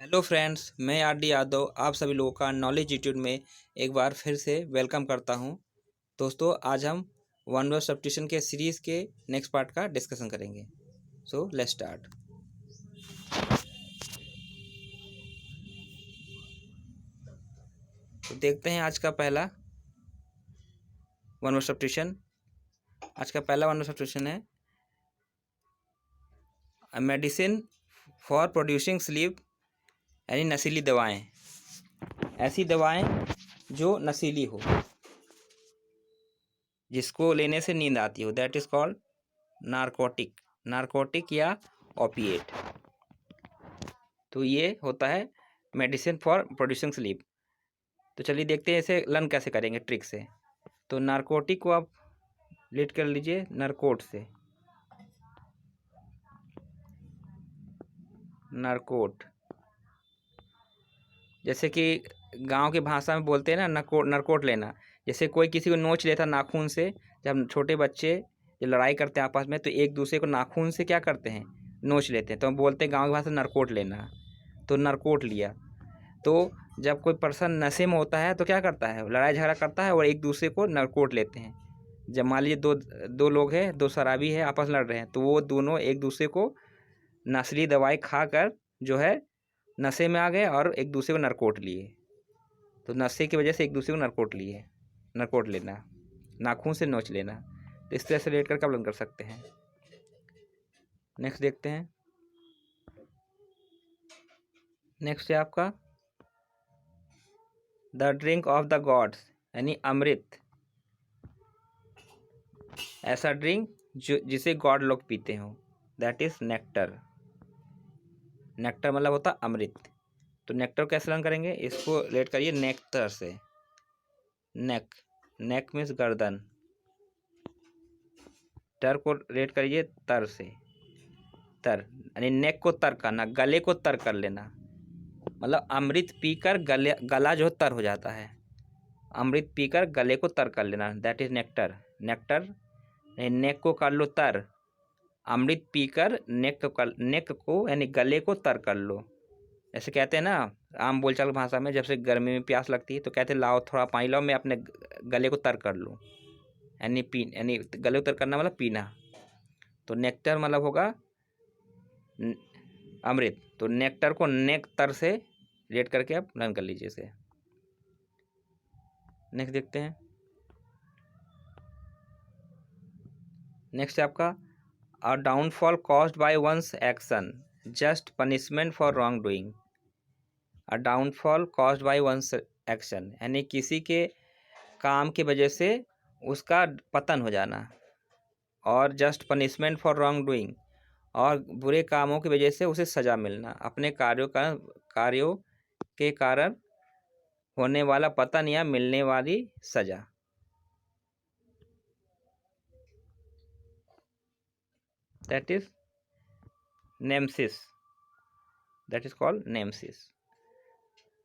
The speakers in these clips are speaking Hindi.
हेलो फ्रेंड्स, मैं आर.डी. यादव आप सभी लोगों का नॉलेज यूट्यूब में एक बार फिर से वेलकम करता हूं। दोस्तों, आज हम वन वर्ड सब्स्टिट्यूशन के सीरीज़ के नेक्स्ट पार्ट का डिस्कशन करेंगे। So let's start. तो देखते हैं आज का पहला वन वर्ड सब्स्टिट्यूशन। आज का पहला वन वर्ड सब्स्टिट्यूशन है मेडिसिन फॉर प्रोड्यूसिंग स्लीप, यानी नशीली दवाएं। ऐसी दवाएं जो नशीली हो, जिसको लेने से नींद आती हो, दैट इज़ कॉल्ड नारकोटिक या ओपिएट। तो ये होता है मेडिसिन फॉर प्रोड्यूसिंग स्लीप। तो चलिए देखते हैं इसे लर्न कैसे करेंगे ट्रिक से। तो नारकोटिक को आप लीड कर लीजिए नारकोट से। नारकोट, जैसे कि गांव की भाषा में बोलते हैं ना, नरकोट लेना। जैसे कोई किसी को नोच लेता नाखून से। जब छोटे बच्चे जब लड़ाई करते हैं आपस में, तो एक दूसरे को नाखून से क्या करते हैं, नोच लेते हैं। तो हम बोलते हैं गांव की भाषा में नरकोट लेना। तो नरकोट लिया। तो जब कोई पर्सन नशे में होता है तो क्या करता है, लड़ाई झगड़ा करता है और एक दूसरे को नरकोट लेते हैं। जब मान लीजिए दो लोग हैं, दो शराबी है, आपस में लड़ रहे हैं, तो वो दोनों एक दूसरे को नशीली दवाई खाकर जो है नशे में आ गए और एक दूसरे को नरकोट लिए। तो नशे की वजह से एक दूसरे को नरकोट लिए। नरकोट लेना, नाखून से नोच लेना। तो इस तरह से लेट कर कब लर्न कर सकते हैं। नेक्स्ट देखते हैं। नेक्स्ट है आपका the drink of the gods, यानी अमृत। ऐसा ड्रिंक जिसे गॉड लोग पीते हो, दैट इज नेक्टर। नेक्टर मतलब होता अमृत। तो नेक्टर कैसे लर्न करेंगे, इसको लेट करिए नेक्टर से। नेक मीन्स गर्दन। टर को रेट करिए तर से। तर यानी नेक को तर करना, गले को तर कर लेना। मतलब अमृत पीकर गला जो तर हो जाता है। अमृत पीकर गले को तर कर लेना, दैट इज नेक्टर। नेक्टर नेक को कर लो तर, अमृत पीकर नेक को यानी गले को तर कर लो। ऐसे कहते हैं ना आम बोलचाल भाषा में, जब से गर्मी में प्यास लगती है तो कहते हैं लाओ थोड़ा पानी लाओ, मैं अपने गले को तर कर लूँ। यानी गले को तर करना मतलब पीना। तो नेक्टर मतलब होगा अमृत। तो नेक्टर को नेक्टर से रेट करके आप लर्न कर लीजिए इसे। नेक्स्ट देखते हैं। नेक्स्ट है आपका a downfall caused by one's action, just punishment for wrongdoing. A downfall caused by one's action, यानी किसी के काम की वजह से उसका पतन हो जाना। और just punishment for wrong doing, और बुरे कामों की वजह से उसे सज़ा मिलना। अपने कार्यों के कारण होने वाला पतन या मिलने वाली सज़ा। That is nemesis. That is called nemesis.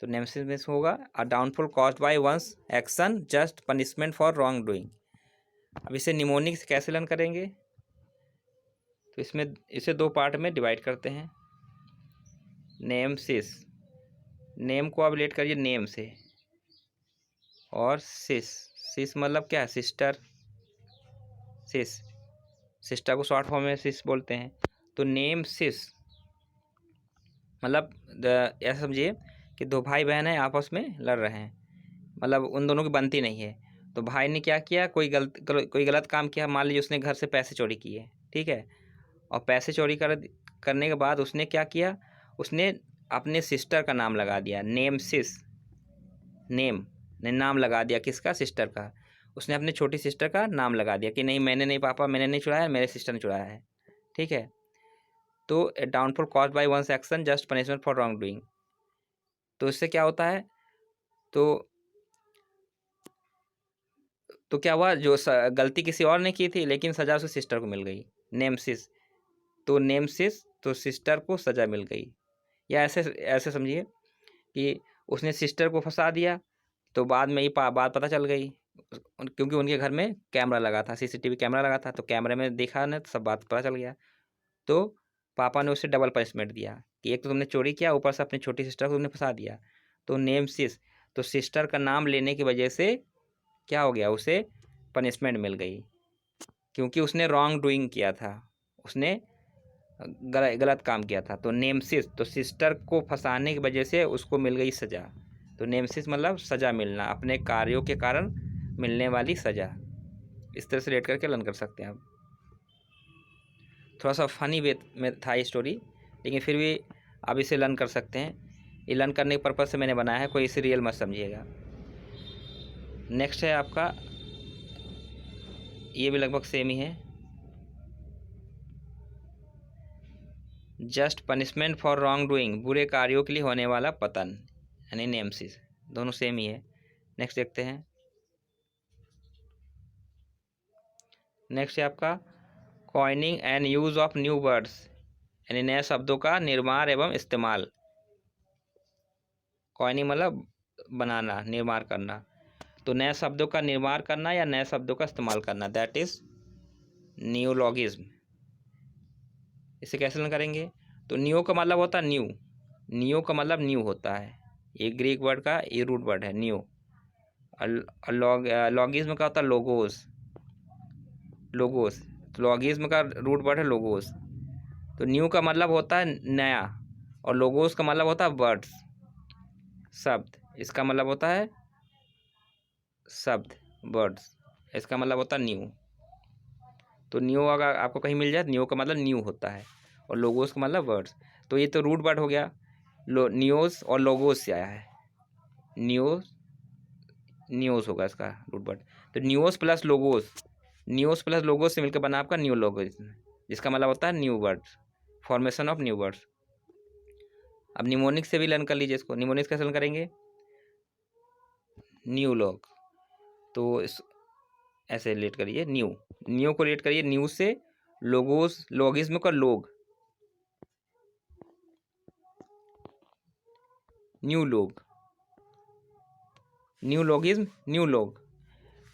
तो नेमसिस में होगा a downfall caused by one's action, just punishment for wrongdoing. अब इसे निमोनिक से कैसे लर्न करेंगे। तो इसे दो पार्ट में डिवाइड करते हैं। नेमसिस, नेम को आप रिलेट करिए नेम से, और सिस मतलब क्या है, सिस्टर। सिस्टर को शॉर्ट फॉर्म में सिस बोलते हैं। तो नेम सिस मतलब ऐसा समझिए कि दो भाई बहन हैं, आपस में लड़ रहे हैं, मतलब उन दोनों की बनती नहीं है। तो भाई ने क्या किया, कोई गलत काम किया। मान लीजिए उसने घर से पैसे चोरी किए, ठीक है। और पैसे चोरी करने के बाद उसने क्या किया, उसने अपने सिस्टर का नाम लगा दिया। नेम सिस, नेम ने नाम लगा दिया किसका, सिस्टर का। उसने अपने छोटी सिस्टर का नाम लगा दिया कि नहीं मैंने नहीं पापा, मैंने नहीं चुराया, मेरे सिस्टर ने चुराया है, ठीक है। तो downfall caused by one's action, just punishment for wrongdoing. तो इससे क्या होता है, तो क्या हुआ, जो गलती किसी और ने की थी लेकिन सज़ा उसे सिस्टर को मिल गई, नेमसिस। तो नेमसिस, तो सिस्टर को सज़ा मिल गई। या ऐसे समझिए कि उसने सिस्टर को फंसा दिया, तो बाद में ही बात पता चल गई, क्योंकि उनके घर में कैमरा लगा था, सीसीटीवी कैमरा लगा था। तो कैमरे में देखा ने, तो सब बात पता चल गया। तो पापा ने उसे डबल पनिशमेंट दिया कि एक तो तुमने चोरी किया, ऊपर से अपनी छोटी सिस्टर को तुमने फंसा दिया। तो नेम सिस, तो सिस्टर का नाम लेने की वजह से क्या हो गया, उसे पनिशमेंट मिल गई, क्योंकि उसने रॉन्ग डूइंग किया था, उसने गलत काम किया था। तो नेमसिस, तो सिस्टर को फंसाने की वजह से उसको मिल गई सज़ा। तो नेमसिस मतलब सज़ा मिलना, अपने कार्यों के कारण मिलने वाली सज़ा। इस तरह से रेट करके लर्न कर सकते हैं आप। थोड़ा सा फनी वे में था ये स्टोरी, लेकिन फिर भी आप इसे लर्न कर सकते हैं। ये लर्न करने के पर्पज़ से मैंने बनाया है, कोई इसे रियल मत समझिएगा। नेक्स्ट है आपका, ये भी लगभग सेम ही है। Just punishment for wrong doing, बुरे कार्यों के लिए होने वाला पतन, यानी नेमसिस। दोनों सेम ही है। नेक्स्ट देखते हैं। नेक्स्ट है आपका coining and use of new words, यानी नए शब्दों का निर्माण एवं इस्तेमाल। कॉइनिंग मतलब बनाना, निर्माण करना। तो नए शब्दों का निर्माण करना या नए शब्दों का इस्तेमाल करना, दैट इज न्यूलॉगिज्म। इसे कैसे लर्न करेंगे? तो न्यू का मतलब होता है न्यू, न्यू का मतलब न्यू होता है, ये ग्रीक वर्ड का ये रूट वर्ड है न्यू। लॉगिज्म का होता है लोगोस, लोगोस। तो लॉगिज्म का रूट वर्ड है लोगोस। तो न्यू का मतलब होता है नया, और लोगोस का मतलब होता है वर्ड्स, शब्द। इसका मतलब होता है शब्द, वर्ड्स। इसका मतलब होता है न्यू। तो न्यू अगर आपको कहीं मिल जाए, न्यू का मतलब न्यू होता है, और लोगोस का मतलब वर्ड्स। तो ये तो रूट वर्ड हो गया, न्यूज़ और लोगोस से आया है। न्यूज़, न्यूज़ होगा इसका रूट वर्ड। तो news plus logos, news plus logos से मिलकर बना आपका न्यू लोगोस, जिसका मतलब होता है new words, formation of new words. अब निमोनिक से भी लर्न कर लीजिए इसको। निमोनिक्स कैसे लर्न करेंगे? न्यू लॉग, तो इस ऐसे रिलेट करिए, न्यू, न्यू को रिलेट करिए न्यू से, लोगोस, लॉगिज्म का लोग, न्यू लोग, न्यू लॉगिज्म, न्यू लोग।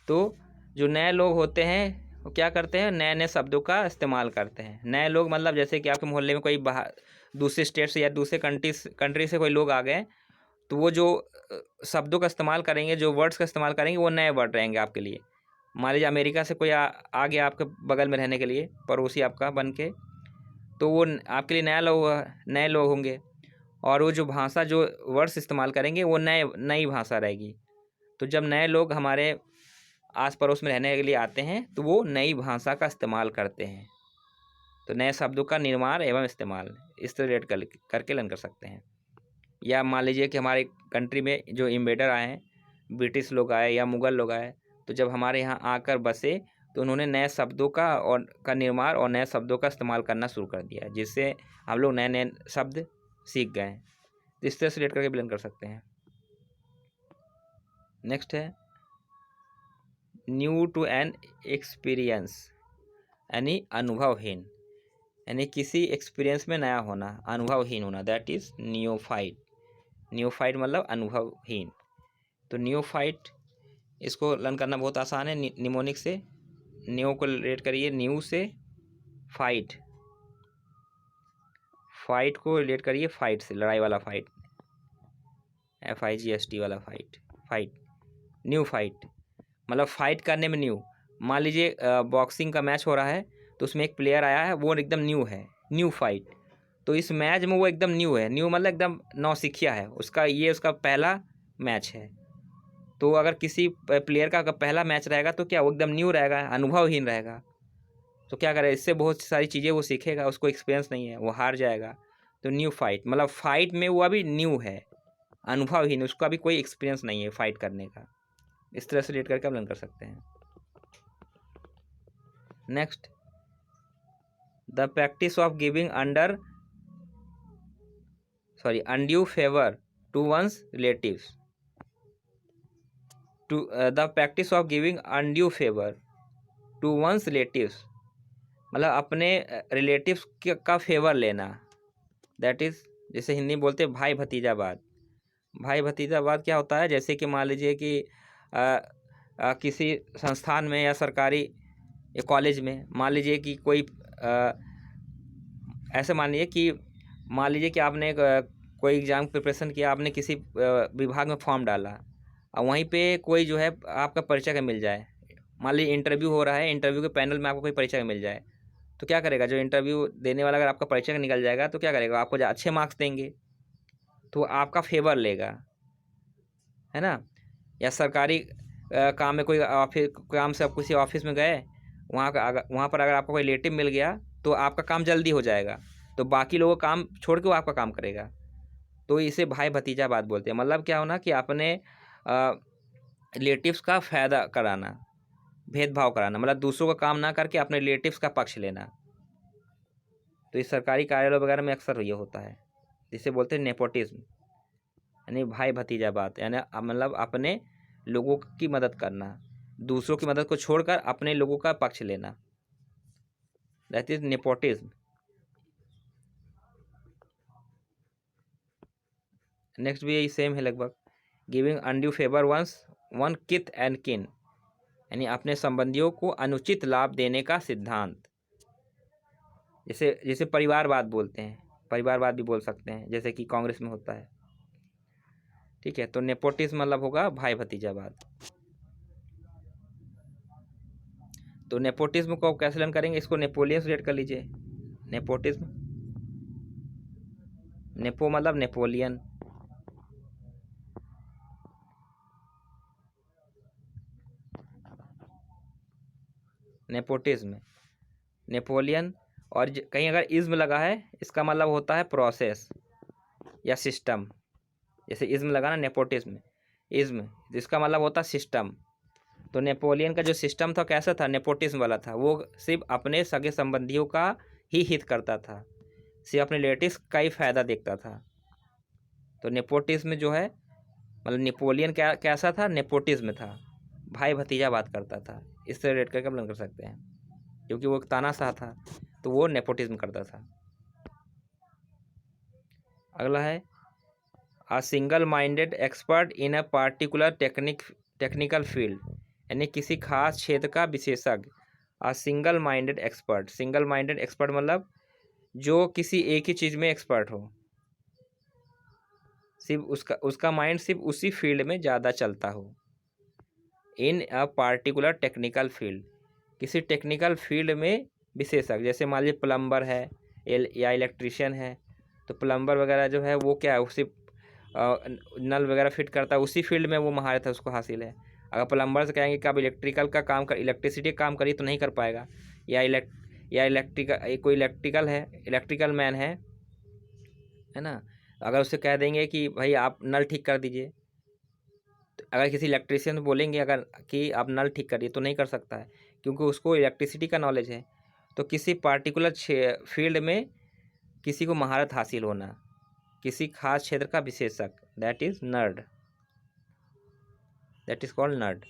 तो जो नए लोग होते हैं वो क्या करते हैं, नए नए शब्दों का इस्तेमाल करते हैं। नए लोग मतलब जैसे कि आपके मोहल्ले में कोई बाहर दूसरे स्टेट से या दूसरे कंट्री से कोई लोग आ गए, तो वो जो शब्दों का इस्तेमाल करेंगे, जो वर्ड्स का इस्तेमाल करेंगे, वो नए वर्ड रहेंगे आपके लिए। मान लीजिए अमेरिका से कोई आ गया आपके बगल में रहने के लिए, पड़ोसी आपका बन के, तो वो आपके लिए नए लोग होंगे, और वो जो भाषा, जो वर्ड्स इस्तेमाल करेंगे, वो नई भाषा रहेगी। तो जब नए लोग हमारे आस पड़ोस में रहने के लिए आते हैं, तो वो नई भाषा का इस्तेमाल करते हैं। तो नए शब्दों का निर्माण एवं इस्तेमाल, इस तरह रेट करके लर्न कर सकते हैं। या मान लीजिए कि हमारे कंट्री में जो इन्वेडर आए हैं, ब्रिटिश लोग आए या मुग़ल लोग आए, तो जब हमारे यहाँ आकर बसे, तो उन्होंने नए शब्दों का निर्माण और नए शब्दों का इस्तेमाल करना शुरू कर दिया, जिससे हम लोग नए नए शब्द सीख गए। तो इस तरह से रेट करके भी लर्न कर सकते हैं। नेक्स्ट है न्यू टू एन एक्सपीरियंस, यानी अनुभवहीन, यानी किसी एक्सपीरियंस में नया होना, अनुभवहीन होना, दैट इज़ नियोफाइट। नियोफाइट मतलब अनुभवहीन। तो नियोफाइट, इसको लर्न करना बहुत आसान है निमोनिक से। न्यू को रेट करिए न्यू से, फाइट, फाइट को रिलेट करिए फाइट से, लड़ाई वाला फाइट, FIGHT वाला फाइट, फाइट, न्यू फाइट मतलब फाइट करने में न्यू। मान लीजिए बॉक्सिंग का मैच हो रहा है, तो उसमें एक प्लेयर आया है, वो एकदम न्यू है, न्यू फाइट। तो इस मैच में वो एकदम न्यू है, न्यू मतलब एकदम नौसिखिया है, उसका पहला मैच है। तो अगर किसी प्लेयर का अगर पहला मैच रहेगा, तो क्या वो एकदम न्यू रहेगा, अनुभवहीन रहेगा। तो क्या करे, इससे बहुत सारी चीज़ें वो सीखेगा, उसको एक्सपीरियंस नहीं है, वो हार जाएगा। तो न्यू फाइट मतलब फाइट में वो अभी न्यू है, अनुभवहीन, उसका अभी कोई एक्सपीरियंस नहीं है फाइट करने का। इस तरह से रेट करके आप लर्न कर सकते हैं। Next, the practice of giving undue favour to one's relatives, the practice of giving undue favour to one's relatives मतलब अपने रिलेटिव्स का फेवर लेना, दैट इज़, जैसे हिंदी में बोलते हैं भाई भतीजावाद। भाई भतीजावाद क्या होता है, जैसे कि मान लीजिए कि किसी संस्थान में या सरकारी कॉलेज में, मान लीजिए कि कोई ऐसे मान लीजिए कि मान लीजिए कि आपने कोई एग्ज़ाम की प्रिपरेशन किया, आपने किसी विभाग में फॉर्म डाला और वहीं पे कोई जो है आपका परिचय का मिल जाए। मान लीजिए इंटरव्यू हो रहा है, इंटरव्यू के पैनल में आपको कोई परिचय का मिल जाए, तो क्या करेगा? जो इंटरव्यू देने वाला अगर आपका परिचय का निकल जाएगा तो क्या करेगा? आपको अच्छे मार्क्स देंगे, तो आपका फेवर लेगा, है ना? या सरकारी काम में कोई ऑफिस काम से आप किसी ऑफिस में गए, वहाँ पर अगर आपको कोई रिलेटिव मिल गया तो आपका काम जल्दी हो जाएगा, तो बाकी लोगों का काम छोड़ के वो आपका काम करेगा। तो इसे भाई भतीजा बात बोलते हैं। मतलब क्या होना कि अपने रिलेटिव्स का फ़ायदा कराना, भेदभाव कराना, मतलब दूसरों का काम ना करके अपने रिलेटिव्स का पक्ष लेना। तो इस सरकारी कार्यालय वगैरह में अक्सर ये होता है, जिसे बोलते हैं नेपोटिज्म, यानी भाई भतीजा बात, यानी मतलब अपने लोगों की मदद करना, दूसरों की मदद को छोड़कर अपने लोगों का पक्ष लेना, दैट इज नेपोटिज्म। नेक्स्ट भी यही सेम है लगभग, गिविंग अनड्यू फेवर वन किथ एंड किन, यानी अपने संबंधियों को अनुचित लाभ देने का सिद्धांत। जैसे जैसे परिवारवाद बोलते हैं, परिवारवाद भी बोल सकते हैं, जैसे कि कांग्रेस में होता है। ठीक है, तो नेपोटिज्म मतलब होगा भाई भतीजावाद। तो नेपोटिज्म को कैसे लर्न करेंगे? इसको नेपोलियन से रिलेट कर लीजिए। नेपोटिज्म, नेपो मतलब नेपोलियन, नेपोटिज्म नेपोलियन। और कहीं अगर इज्म लगा है, इसका मतलब होता है प्रोसेस या सिस्टम। जैसे इज्म लगा ना, नेपोटिज्म इज्म, इसका मतलब होता है सिस्टम। तो नेपोलियन का जो सिस्टम था कैसा था? नेपोटिज्म वाला था। वो सिर्फ अपने सगे संबंधियों का ही हित करता था, सिर्फ अपने रिलेटिव्स का ही फायदा देखता था। तो नेपोटिज्म जो है, मतलब नेपोलियन कैसा था? नेपोटिज्म था, भाई भतीजा बात करता था। इससे रिलेट करके हम लोग कर सकते हैं, क्योंकि वो एक तानाशाह था, तो वो नेपोटिज्म करता था। अगला है a single minded expert in a particular technical field, यानी किसी खास क्षेत्र का विशेषज्ञ। A single minded expert, single minded expert मतलब जो किसी एक ही चीज़ में एक्सपर्ट हो, सिर्फ उसका माइंड सिर्फ उसी फील्ड में ज़्यादा चलता हो। इन अ पार्टिकुलर टेक्निकल फील्ड, किसी टेक्निकल फील्ड में विशेषज्ञ। जैसे मान लीजिए प्लम्बर है या इलेक्ट्रिशियन है, तो प्लम्बर वगैरह जो है वो क्या है, उसी नल वगैरह फिट करता है, उसी फील्ड में वो महारत है, उसको हासिल है। अगर प्लम्बर से कहेंगे कि आप इलेक्ट्रिकल का काम कर, इलेक्ट्रिसिटी का काम करिए, तो नहीं कर पाएगा। या इलेक्ट्रिकल, कोई इलेक्ट्रिकल है, इलेक्ट्रिकल मैन है ना, अगर उससे कह देंगे कि भाई आप नल ठीक कर दीजिए, तो अगर किसी इलेक्ट्रिशियन बोलेंगे अगर कि आप नल ठीक करिए, तो नहीं कर सकता है, क्योंकि उसको इलेक्ट्रिसिटी का नॉलेज है। तो किसी पार्टिकुलर फील्ड में किसी को महारत हासिल होना, किसी खास क्षेत्र का विशेषज्ञ, that is nerd, that is called nerd.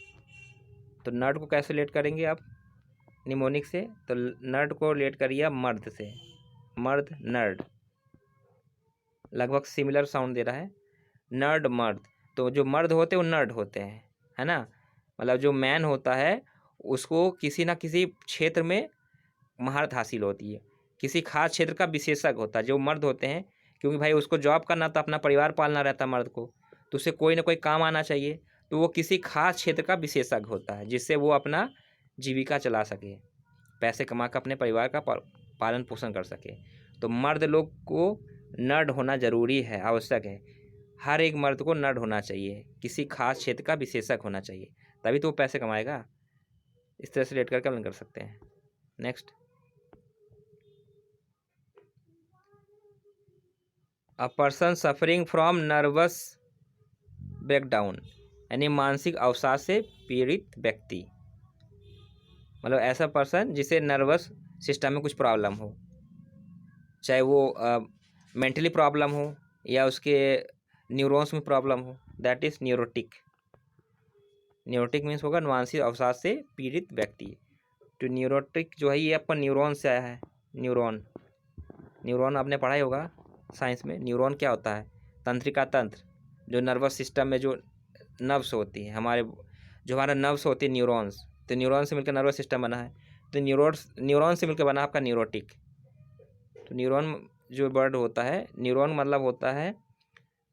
तो नर्ड को कैसे रिलेट करेंगे आप निमोनिक से? तो नर्ड को रिलेट करिए आप मर्द से, मर्द नर्ड, लगभग सिमिलर साउंड दे रहा है, नर्ड मर्द। तो जो मर्द होते हैं वो नर्ड होते हैं, है ना, मतलब जो मैन होता है उसको किसी ना किसी क्षेत्र में महारत हासिल होती है, किसी खास क्षेत्र का विशेषज्ञ होता है जो मर्द होते हैं। क्योंकि भाई उसको जॉब करना था, अपना परिवार पालना रहता है मर्द को, तो उसे कोई ना कोई काम आना चाहिए, तो वो किसी खास क्षेत्र का विशेषज्ञ होता है, जिससे वो अपना जीविका चला सके, पैसे कमा कर अपने परिवार का पालन पोषण कर सके। तो मर्द लोग को नर्ड होना ज़रूरी है, आवश्यक है। हर एक मर्द को नर्ड होना चाहिए, किसी खास क्षेत्र का विशेषज्ञ होना चाहिए, तभी तो वो पैसे कमाएगा। इस तरह से रिलेट करके हम कर सकते हैं। Next, a person suffering from nervous breakdown, यानी मानसिक अवसाद से पीड़ित व्यक्ति, मतलब ऐसा पर्सन जिसे नर्वस सिस्टम में कुछ प्रॉब्लम हो, चाहे वो मेंटली प्रॉब्लम हो या उसके न्यूरॉन्स में प्रॉब्लम हो, that is neurotic. Neurotic means होगा मानसिक अवसाद से पीड़ित व्यक्ति। तो न्यूरोटिक जो है ये आपका न्यूरॉन से आया है। न्यूरॉन, न्यूरॉन आपने पढ़ा ही होगा साइंस में। न्यूरॉन क्या होता है? तंत्रिका तंत्र, जो नर्वस सिस्टम में जो नर्व्स होती हैं, जो हमारा नर्व्स होती है न्यूरॉन्स, तो न्यूरॉन से मिलकर नर्वस सिस्टम बना है। तो न्यूरॉन से मिलकर बना आपका न्यूरोटिक। तो न्यूरॉन जो वर्ड होता है, न्यूरॉन मतलब होता है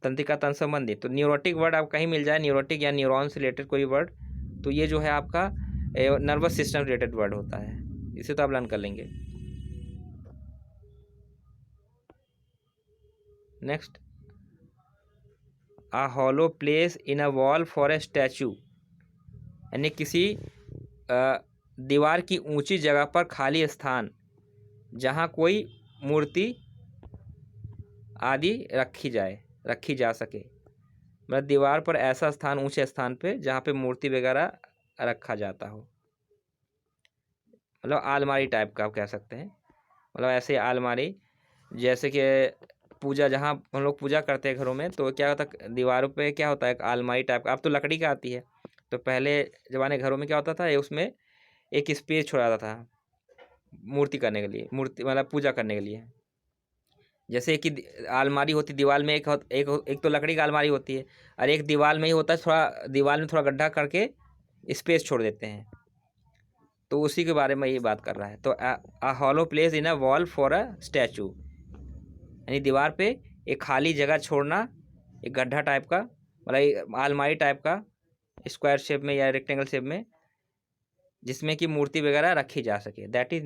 तंत्रिका तंत्र संबंधी। तो न्यूरोटिक वर्ड आप कहीं मिल जाए, न्यूरोटिक या न्यूरॉन से रिलेटेड कोई वर्ड, तो ये जो है आपका नर्वस सिस्टम रिलेटेड वर्ड होता है। इसे तो आप लर्न कर लेंगे। Next, a hollow place in a wall for a statue, यानी किसी दीवार की ऊंची जगह पर खाली स्थान जहाँ कोई मूर्ति आदि रखी जा सके। मतलब दीवार पर ऐसा स्थान, ऊंचे स्थान पे जहाँ पे मूर्ति वगैरह रखा जाता हो, मतलब आलमारी टाइप का आप कह सकते हैं। मतलब ऐसे आलमारी, जैसे कि पूजा, जहाँ हम लोग पूजा करते हैं घरों में, तो क्या होता है दीवारों पे क्या होता है, एक आलमारी टाइप का। अब तो लकड़ी का आती है, तो पहले ज़माने घरों में क्या होता था, उसमें एक स्पेस छोड़ा जाता था मूर्ति करने के लिए, मूर्ति मतलब पूजा करने के लिए। जैसे कि आलमारी होती दीवार में, एक तो लकड़ी का अलमारी होती है, और एक दीवार में ही होता है, थोड़ा दीवार में थोड़ा गड्ढा करके स्पेस छोड़ देते हैं। तो उसी के बारे में ये बात कर रहा है। तो a hollow place in a wall for a statue, यानी दीवार पे एक खाली जगह छोड़ना, एक गड्ढा टाइप का, मतलब आलमारी टाइप का, स्क्वायर शेप में या रेक्टेंगल शेप में, जिसमें कि मूर्ति वगैरह रखी जा सके। दैट इज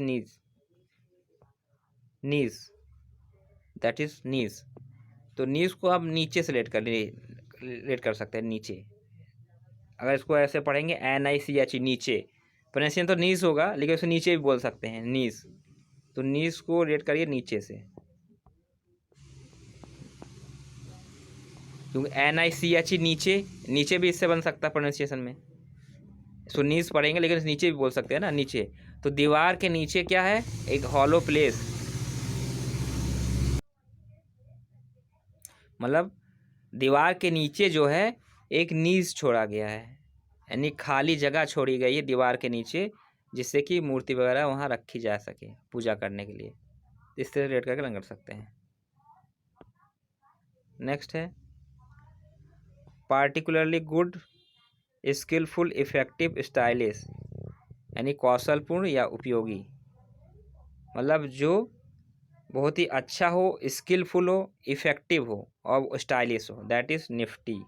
नीज। तो नीज को आप नीचे से लेट कर सकते हैं, नीचे। अगर इसको ऐसे पढ़ेंगे NICH, नीचे, प्रोनाउंसिएशन तो नीज होगा, लेकिन उसे नीचे भी बोल सकते हैं, नीज। तो नीज को रेट करिए नीचे से, क्योंकि NICH नीचे, नीचे भी इससे बन सकता है प्रोनाउंसिएशन में। सो नीज पढ़ेंगे, लेकिन नीचे भी बोल सकते हैं ना, नीचे। तो दीवार के नीचे क्या है, एक हॉलो प्लेस, मतलब दीवार के नीचे जो है एक नीज छोड़ा गया है, यानी खाली जगह छोड़ी गई है दीवार के नीचे, जिससे कि मूर्ति वगैरह वहाँ रखी जा सके पूजा करने के लिए। इस तरह रेट करके लंग कर सकते हैं। नेक्स्ट है, particularly good, skilful, effective, stylish, यानी कौशलपूर्ण या उपयोगी। मतलब जो बहुत ही अच्छा हो, स्किलफुल हो, इफेक्टिव हो और स्टाइलिश हो, दैट इज निफ्टी,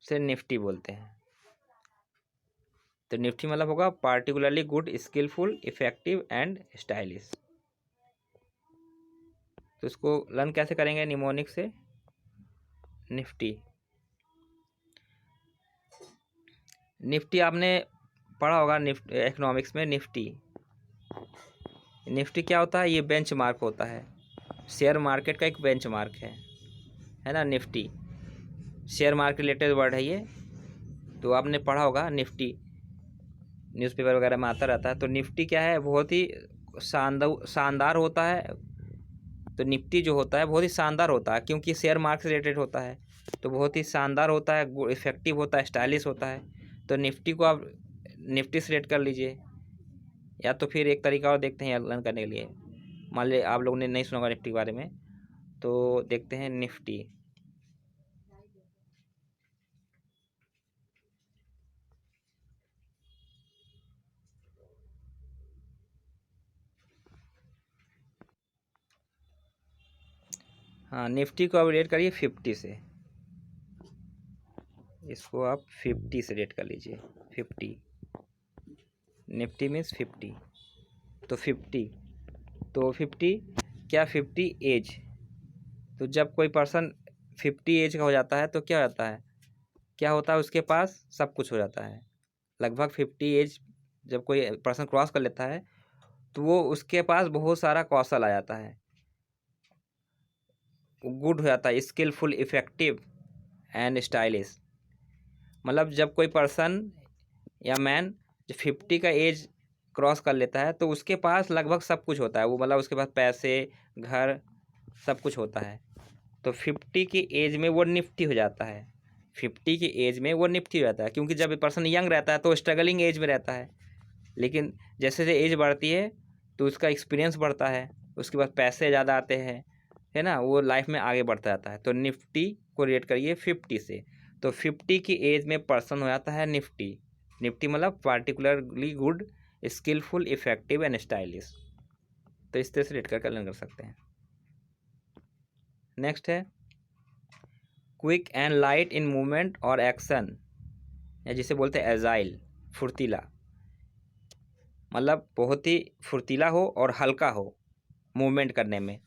से निफ्टी बोलते हैं। तो निफ्टी मतलब होगा particularly good, skilful, effective and stylish. तो इसको लर्न कैसे करेंगे, निमोनिक से, निफ्टी। निफ्टी आपने पढ़ा होगा इकोनॉमिक्स में। निफ्टी क्या होता है, ये बेंचमार्क होता है, शेयर मार्केट का एक बेंचमार्क है ना Nifty. Share market related word है ये, तो आपने पढ़ा होगा निफ्टी, न्यूज़पेपर वगैरह में आता रहता है। तो निफ्टी क्या है, बहुत ही शानदार होता है। तो निफ्टी जो होता है बहुत ही शानदार होता है, क्योंकि शेयर मार्केट से रिलेटेड होता है, तो बहुत ही शानदार होता है, इफेक्टिव होता है, स्टाइलिश होता है। तो निफ्टी को आप निफ्टी से रेट कर लीजिए, या तो फिर एक तरीका और देखते हैं लर्न करने के लिए। मान लीजिए आप लोगों ने नहीं सुना होगा निफ्टी के बारे में, तो देखते हैं निफ्टी। हाँ, निफ्टी को आप रेट करिए 50 से, इसको आप 50 से रेट कर लीजिए। 50, निफ्टी मीन्स 50। तो 50 क्या, 50 एज। तो जब कोई पर्सन 50 एज का हो जाता है तो क्या होता है, उसके पास सब कुछ हो जाता है। लगभग 50 एज जब कोई पर्सन क्रॉस कर लेता है, तो वो उसके पास बहुत सारा कौशल आ जाता है, गुड हो जाता है, स्किलफुल, इफेक्टिव एंड स्टाइलिश। मतलब जब कोई पर्सन या मैन जो 50 का एज क्रॉस कर लेता है, तो उसके पास लगभग सब कुछ होता है, वो मतलब उसके पास पैसे, घर, सब कुछ होता है। तो 50 की एज में वो निफ्टी हो जाता है, 50 की एज में वो निफ्टी हो जाता है, क्योंकि जब पर्सन यंग रहता है तो स्ट्रगलिंग एज में रहता है, लेकिन जैसे जैसे एज बढ़ती है तो उसका एक्सपीरियंस बढ़ता है, उसके पास पैसे ज़्यादा आते हैं, है ना, वो लाइफ में आगे बढ़ता जाता है। तो निफ्टी को रेट करिए 50 से। तो 50 की एज में पर्सन हो जाता है निफ्टी। निफ्टी मतलब particularly good, skilful, effective and stylish. तो इस तरह से रेट करके लर्न कर सकते हैं। नेक्स्ट है quick and light in movement और एक्शन, या जिसे बोलते हैं एजाइल, फुर्तीला। मतलब बहुत ही फुर्तीला हो और हल्का हो मूवमेंट करने में,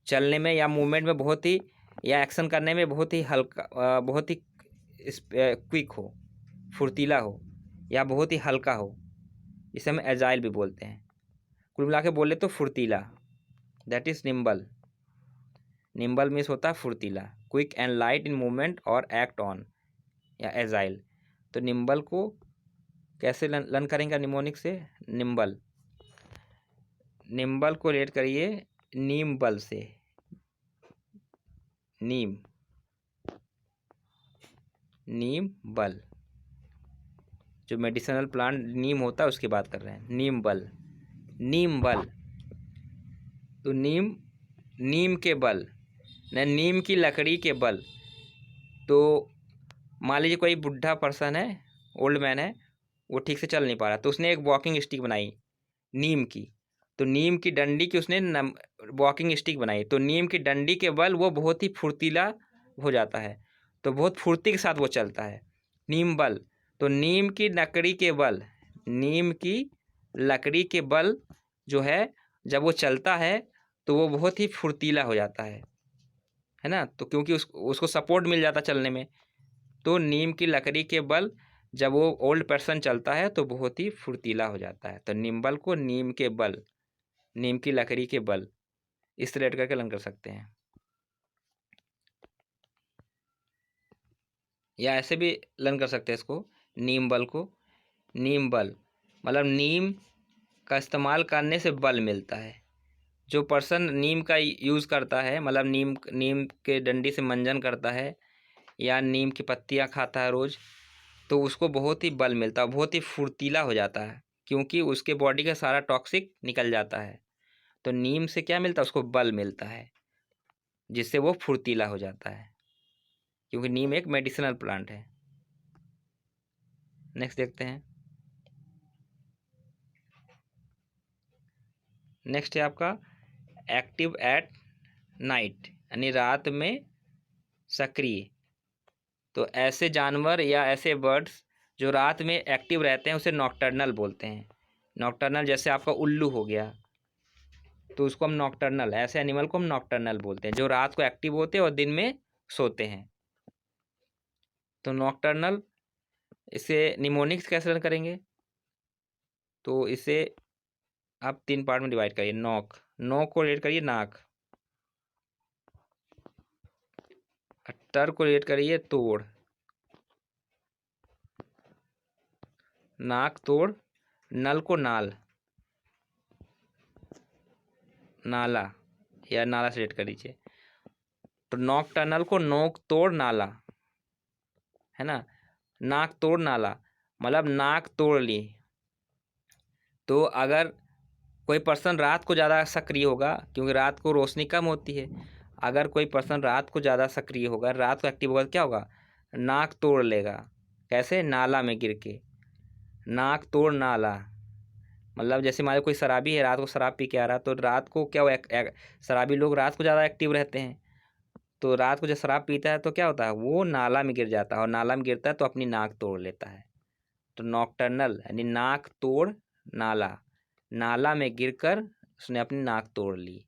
चलने में या मूवमेंट में बहुत ही, या एक्शन करने में बहुत ही हल्का, बहुत ही क्विक हो, फुर्तीला हो, या बहुत ही हल्का हो, इसे हम एजाइल भी बोलते हैं। कुल मिला के बोले तो फुर्तीला, that is nimble. Nimble means होता है फुर्तीला, quick and light in movement और एक्ट ऑन, या एजाइल। तो निम्बल को कैसे लर्न करेंगे निमोनिक से? निम्बल, निम्बल को रेट करिए नीम बल से। नीम, नीम बल, जो मेडिसिनल प्लांट नीम होता है उसकी बात कर रहे हैं। नीम बल, नीम बल। तो नीम, नीम के बल, न नीम की लकड़ी के बल। तो मान लीजिए कोई बुढ़ा पर्सन है, ओल्ड मैन है, वो ठीक से चल नहीं पा रहा, तो उसने एक वॉकिंग स्टिक बनाई नीम की। तो नीम की डंडी की उसने वॉकिंग स्टिक बनाई, तो नीम की डंडी के बल वो बहुत ही फुर्तीला हो जाता है, तो बहुत फुर्ती के साथ वो चलता है, नीम बल। तो नीम की लकड़ी के बल, नीम की लकड़ी के बल जो है, जब वो चलता है तो वो बहुत ही फुर्तीला हो जाता है ना। तो क्योंकि उसको सपोर्ट मिल जाता चलने में, तो नीम की लकड़ी के बल जब वो ओल्ड पर्सन चलता है तो बहुत ही फुर्तीला हो जाता है। तो निम्बल को नीम के बल, नीम की लकड़ी के बल, इस तरह करके लर्न कर सकते हैं। या ऐसे भी लर्न कर सकते हैं इसको, नीम बल को। नीम बल मतलब नीम का इस्तेमाल करने से बल मिलता है। जो पर्सन नीम का यूज़ करता है, मतलब नीम नीम के डंडी से मंजन करता है या नीम की पत्तियां खाता है रोज़, तो उसको बहुत ही बल मिलता है, बहुत ही फुर्तीला हो जाता है, क्योंकि उसके बॉडी का सारा टॉक्सिक निकल जाता है। तो नीम से क्या मिलता है? उसको बल मिलता है, जिससे वो फुर्तीला हो जाता है, क्योंकि नीम एक मेडिसिनल प्लांट है। नेक्स्ट देखते हैं। नेक्स्ट है आपका एक्टिव एट नाइट, यानी रात में सक्रिय। तो ऐसे जानवर या ऐसे बर्ड्स जो रात में एक्टिव रहते हैं उसे नॉकटर्नल बोलते हैं। नॉकटर्नल जैसे आपका उल्लू हो गया, तो उसको हम नॉकटर्नल, ऐसे एनिमल को हम नॉकटर्नल बोलते हैं, जो रात को एक्टिव होते हैं और दिन में सोते हैं। तो नॉकटर्नल, इसे निमोनिक्स कैसे लर्न करेंगे? तो इसे आप 3 पार्ट में डिवाइड करिए। नॉक, नॉक को रेट करिए नाक, टर को रेट करिए तोड़, नाक तोड़, नल को नाल, नाला या नाला से रेट कर लीजिए। तो नॉकटर्नल को नोक तोड़ नाला, है ना, नाक तोड़ नाला, मतलब नाक तोड़ ली। तो अगर कोई पर्सन रात को ज़्यादा सक्रिय होगा, क्योंकि रात को रोशनी कम होती है, अगर कोई पर्सन रात को ज़्यादा सक्रिय होगा, रात को एक्टिव होगा, तो क्या होगा? नाक तोड़ लेगा। कैसे? नाला में गिर के, नाक तोड़ नाला। मतलब जैसे मान लो कोई शराबी है, रात को शराब पी के आ रहा, तो रात को क्या हुआ, शराबी लोग रात को ज़्यादा एक्टिव रहते हैं, तो रात को जब शराब पीता है तो क्या होता है, वो नाला में गिर जाता है, और नाला में गिरता है तो अपनी नाक तोड़ लेता है। तो नॉकटर्नल यानी नाक तोड़ नाला, नाला में गिरकर उसने अपनी नाक तोड़ ली,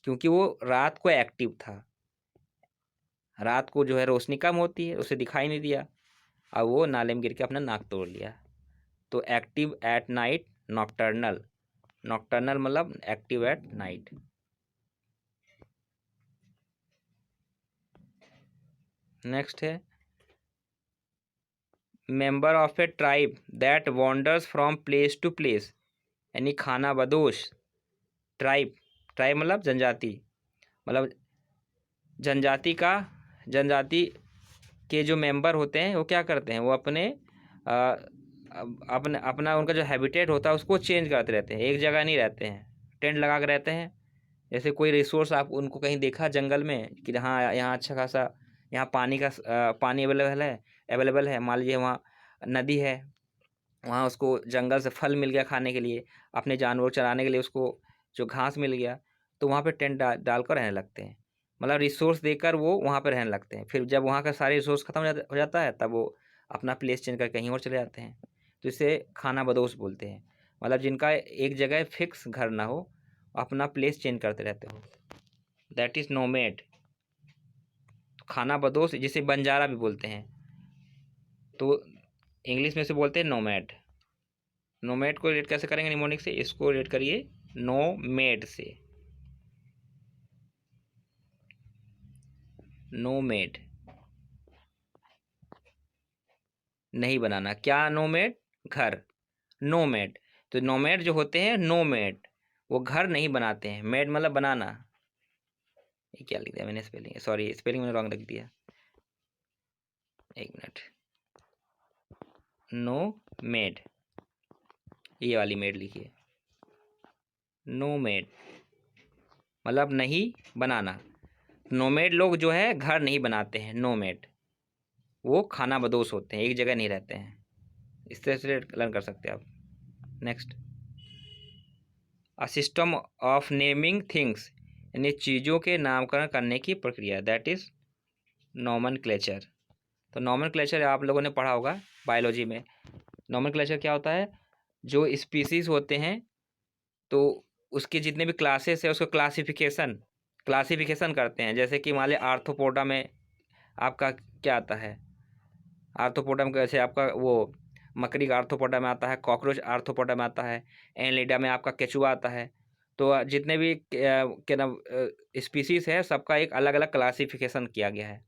क्योंकि वो रात को एक्टिव था। रात को जो है रोशनी कम होती है, उसे दिखाई नहीं दिया, अब वो नाले में गिर के अपना नाक तोड़ लिया। तो active at night, nocturnal. Nocturnal मतलब एक्टिव एट नाइट। नेक्स्ट है member of a tribe that wanders from place to place, यानी खाना बदोश। ट्राइब, ट्राइब मतलब जनजाति, मतलब जनजाति के जो मेंबर होते हैं वो क्या करते हैं, वो अपने अपना उनका जो हैबिटेट होता है उसको चेंज करते रहते हैं, एक जगह नहीं रहते हैं, टेंट लगा के रहते हैं। जैसे कोई रिसोर्स आप उनको कहीं देखा जंगल में कि हाँ यहाँ अच्छा खासा यहाँ पानी का पानी अवेलेबल है, मान लीजिए वहाँ नदी है, वहाँ उसको जंगल से फल मिल गया खाने के लिए, अपने जानवर चराने के लिए उसको जो घास मिल गया तो वहाँ पे टेंट डालकर रहने लगते हैं, मतलब रिसोर्स देकर वो वहाँ पे रहने लगते हैं। फिर जब वहाँ का सारे रिसोर्स खत्म हो जाता है तब वो अपना प्लेस चेंज कर कहीं और चले जाते हैं। तो इसे खाना बदोश बोलते हैं, मतलब जिनका एक जगह फिक्स घर ना हो, अपना प्लेस चेंज करते रहते हो, दैट इज़ नोमैड। खाना बदोश जिसे बंजारा भी बोलते हैं, तो इंग्लिश में से बोलते हैं नोमैड। नोमैड को रेट कैसे करेंगे निमोनिक से? इसको रेट करिए नोमैड से, नोमैड नहीं बनाना। क्या नोमैड? घर, नोमैड। तो नोमैड जो होते हैं, नोमैड वो घर नहीं बनाते हैं, मैड मतलब बनाना। ये क्या लिख दिया मैंने स्पेलिंग, सॉरी स्पेलिंग मैंने रॉन्ग लिख दिया, एक मिनट। नो मेड, ये वाली मेड लिखिए, नो मेड मतलब नहीं बनाना। नोमेड लोग जो है घर नहीं बनाते हैं, नोमेड वो खाना बदोश होते हैं, एक जगह नहीं रहते हैं। इस तरह से लर्न कर सकते हैं आप। Next, a system of naming things, यानी चीज़ों के नामकरण करने की प्रक्रिया, दैट इज नॉमनक्लेचर। तो नॉमनक्लेचर आप लोगों ने पढ़ा होगा बायोलॉजी में। नॉमनक्लेचर क्या होता है? जो स्पीसीज होते हैं तो उसके जितने भी क्लासेस है उसको क्लासिफिकेशन करते हैं। जैसे कि मान लिया आर्थ्रोपोडा में आपका क्या आता है, आर्थ्रोपोडा में कैसे आपका वो मकड़ी का आर्थ्रोपोडा में आता है, कॉकरोच आर्थ्रोपोडा में आता है, एनलिडा में आपका केचुआ आता है। तो जितने भी क्या नाम स्पीसीज है सबका एक अलग अलग क्लासिफिकेशन किया गया है।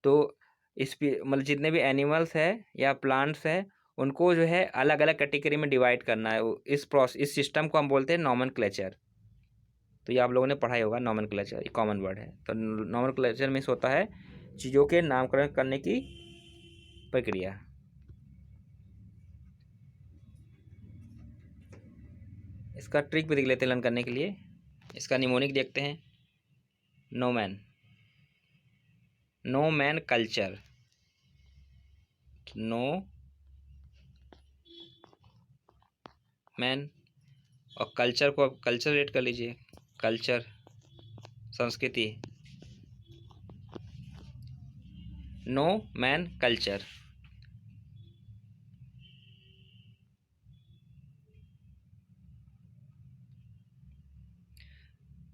तो मतलब जितने भी एनिमल्स है या प्लांट्स है उनको जो है अलग अलग कैटेगरी में डिवाइड करना है। इस सिस्टम को हम बोलते हैं नॉमनक्लेचर। तो ये आप लोगों ने पढ़ाई होगा, नॉमनक्लेचर ये कॉमन वर्ड है। तो नॉमनक्लेचर मीन्स होता है चीज़ों के नामकरण करने की प्रक्रिया। इसका ट्रिक भी देख लेते हैं लर्न करने के लिए। इसका निमोनिक देखते हैं, no man, no man culture, no man, और कल्चर को आप कल्चर रेट कर लीजिए, कल्चर संस्कृति, नो मैन कल्चर।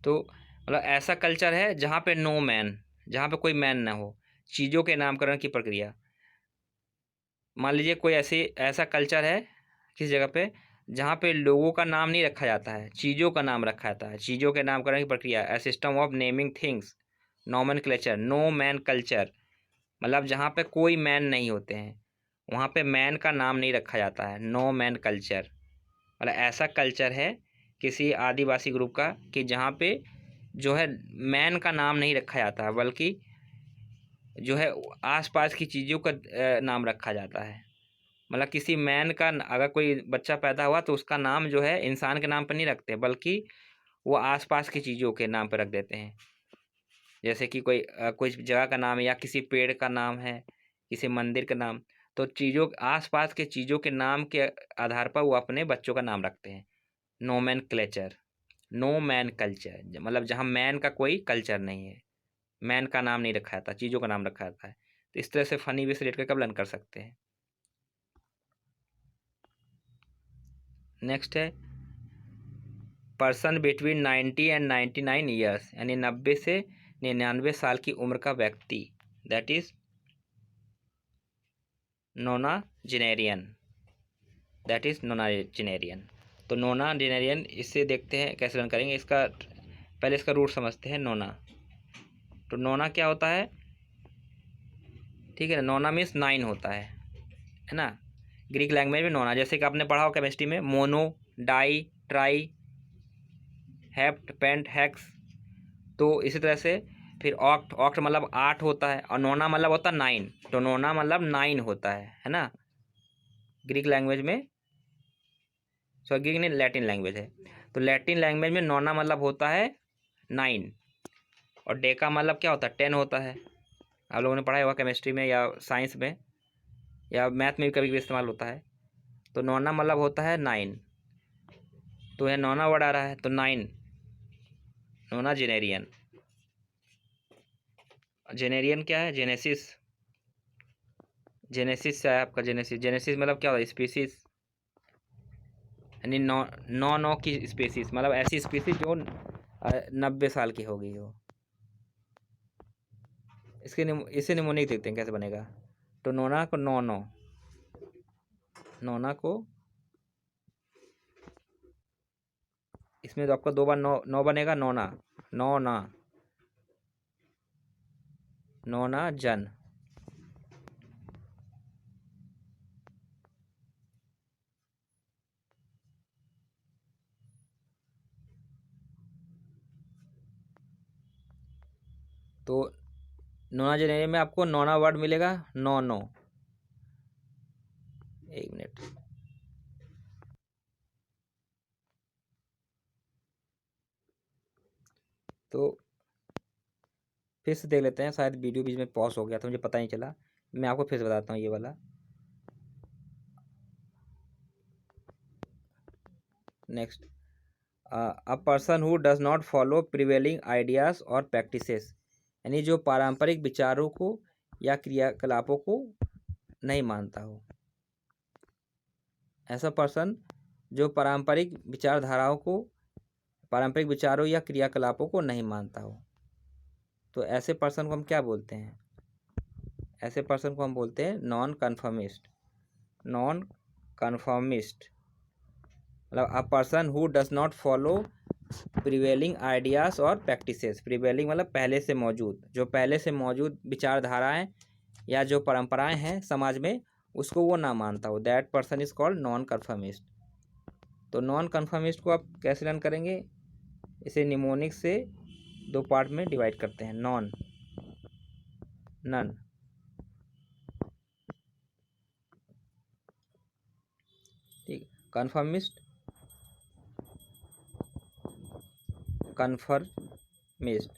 तो मतलब ऐसा कल्चर है जहाँ पे नो मैन, जहाँ पे कोई मैन ना हो, चीज़ों के नामकरण की प्रक्रिया। मान लीजिए कोई ऐसा कल्चर है किस जगह पे जहाँ पे लोगों का नाम नहीं रखा जाता है, चीज़ों का नाम रखा जाता है, चीज़ों के नामकरण की प्रक्रिया, a system of naming things, nomenclature, no man culture. मतलब जहाँ पे कोई मैन नहीं होते हैं वहाँ पे मैन का नाम नहीं रखा जाता है, नो मैन कल्चर। मतलब ऐसा कल्चर है किसी आदिवासी ग्रुप का कि जहाँ पे जो है मैन का नाम नहीं रखा जाता है, बल्कि जो है आसपास की चीज़ों का नाम रखा जाता है। मतलब किसी मैन का अगर कोई बच्चा पैदा हुआ तो उसका नाम जो है इंसान के नाम पर नहीं रखते, बल्कि वो आसपास की चीज़ों के नाम पर रख देते हैं। जैसे कि कोई जगह का नाम है या किसी पेड़ का नाम है, किसी मंदिर का नाम, तो चीज़ों आसपास के चीज़ों के नाम के आधार पर वो अपने बच्चों का नाम रखते हैं। नोमेनक्लेचर, नो मैन कल्चर, मतलब जहाँ मैन का कोई कल्चर नहीं है, मैन का नाम नहीं रखा जाता, चीज़ों का नाम रखा जाता है। तो इस तरह से फनी वे से रेट करके आप लर्न कर सकते हैं। नेक्स्ट है पर्सन बिटवीन 90 एंड 99 ईयर्स, यानी 90 से 99 साल की उम्र का व्यक्ति, दैट इज नोनाजेनेरियन, दैट इज नोनाजेनेरियन। तो नोनाजेनेरियन इससे देखते हैं कैसे लर्न करेंगे। इसका पहले इसका रूट समझते हैं, नोना। तो नोना क्या होता है? ठीक है ना, नोना मीन्स 9 होता है ना। ग्रीक लैंग्वेज में नोना, जैसे कि आपने पढ़ा हो केमिस्ट्री में, mono, di, tri, hept, pent, hex. तो इसी तरह से फिर ऑक्ट, ऑक्ट मतलब 8 होता है, और नोना मतलब होता है 9। तो नोना मतलब 9 होता है ना ग्रीक लैंग्वेज में। सॉरी ग्रीक नहीं, लैटिन लैंग्वेज है। तो लैटिन लैंग्वेज में नोना मतलब होता है 9, और डेका मतलब क्या होता है? 10 होता है। आप लोगों ने पढ़ा होगा केमिस्ट्री में या साइंस में या मैथ में भी कभी कभी इस्तेमाल होता है। तो नोना मतलब होता है 9। तो यह नौना वर्ड आ रहा है, तो 9 नोनाजेनेरियन। जेनेरियन क्या है? जेनेसिस। जेनेसिस से है आपका जेनेसिस। जेनेसिस मतलब क्या होता है? स्पीसीज, यानी नौ की स्पीसीज, मतलब ऐसी स्पीसीज जो 90 साल की हो गई हो। इसे निमोनिक देखते हैं कैसे बनेगा। तो नोना को नोना को इसमें तो आपका 2 बार नौ बनेगा, नोना नौना नोना जन। तो नोनाजेनेरियन में आपको नौना वर्ड मिलेगा, नौ। एक मिनट। तो फिर से देख लेते हैं, शायद वीडियो बीच में पॉज हो गया था, मुझे पता नहीं चला। मैं आपको फिर से बताता हूँ ये वाला। Next, a person who does not follow prevailing ideas और प्रैक्टिसेस, यानी जो पारंपरिक विचारों को या क्रियाकलापों को नहीं मानता हो। ऐसा पर्सन जो पारंपरिक विचारों या क्रियाकलापों को नहीं मानता हो, तो ऐसे पर्सन को हम क्या बोलते हैं? ऐसे पर्सन को हम बोलते हैं नॉन कन्फर्मिस्ट। नॉन कन्फर्मिस्ट मतलब a person who does not follow prevailing ideas और प्रैक्टिसेस। प्रिवेलिंग मतलब पहले से मौजूद, जो पहले से मौजूद विचारधाराएं या जो परंपराएं हैं समाज में, उसको वो ना मानता हो। That person is called non conformist. तो नॉन कन्फर्मिस्ट को आप कैसे लर्न करेंगे? इसे निमोनिक से 2 पार्ट में डिवाइड करते हैं, नॉन, नन। ठीक, कन्फर्मिस्ट, कन्फर्मिस्ट,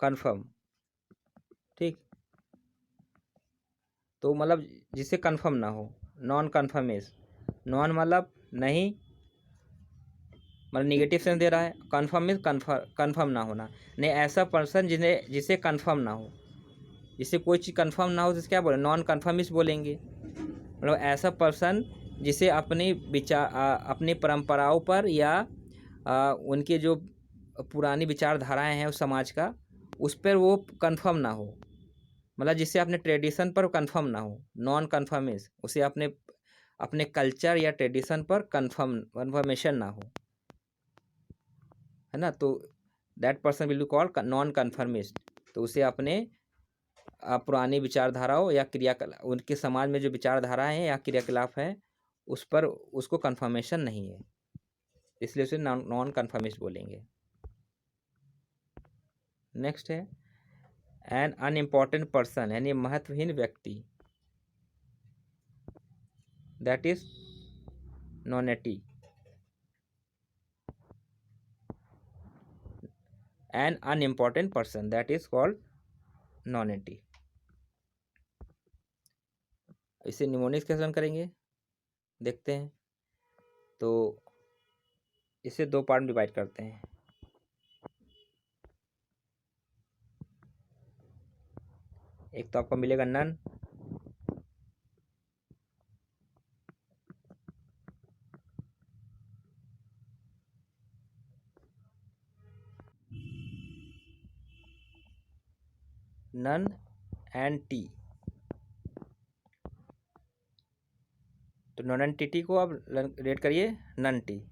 कन्फर्म। ठीक, तो मतलब जिसे कन्फर्म ना हो, नॉन कन्फर्मिस्ट। नॉन मतलब नहीं, मतलब निगेटिव सेंस दे रहा है। कन्फर्म मीन्स कन्फर्म ना होना। नहीं, ऐसा पर्सन जिसे कन्फर्म ना हो, जिसे कोई चीज़ कन्फर्म ना हो, तो क्या बोले? नॉन कन्फर्मिस्ट बोलेंगे। मतलब ऐसा पर्सन जिसे अपनी परंपराओं पर या उनके जो पुरानी विचारधाराएं हैं उस समाज का, उस पर वो कन्फर्म ना हो। मतलब जिससे अपने ट्रेडिशन पर कन्फर्म ना हो, नॉन कन्फर्मिस्ट। उसे अपने अपने कल्चर या ट्रेडिशन पर कन्फर्मेशन ना हो, है ना। तो that person will be called non conformist. तो उसे अपने पुरानी विचारधाराओं या क्रियाकलाप, उनके समाज में जो विचारधाराएं हैं या क्रियाकलाप हैं, उस पर उसको कन्फर्मेशन नहीं है, इसलिए उसे नॉन कन्फर्मिस्ट बोलेंगे। नेक्स्ट है एन अनइम्पॉर्टेंट पर्सन, यानी महत्वहीन व्यक्ति। That is nonentity. An unimportant person, that is called nonentity. इसे निमोनिक्स कैसे रन करेंगे देखते हैं। तो इसे 2 पार्ट में डिवाइड करते हैं। एक तो आपको मिलेगा नन, नन एंड टी। तो नॉन टी को आप रेट करिए नन टी।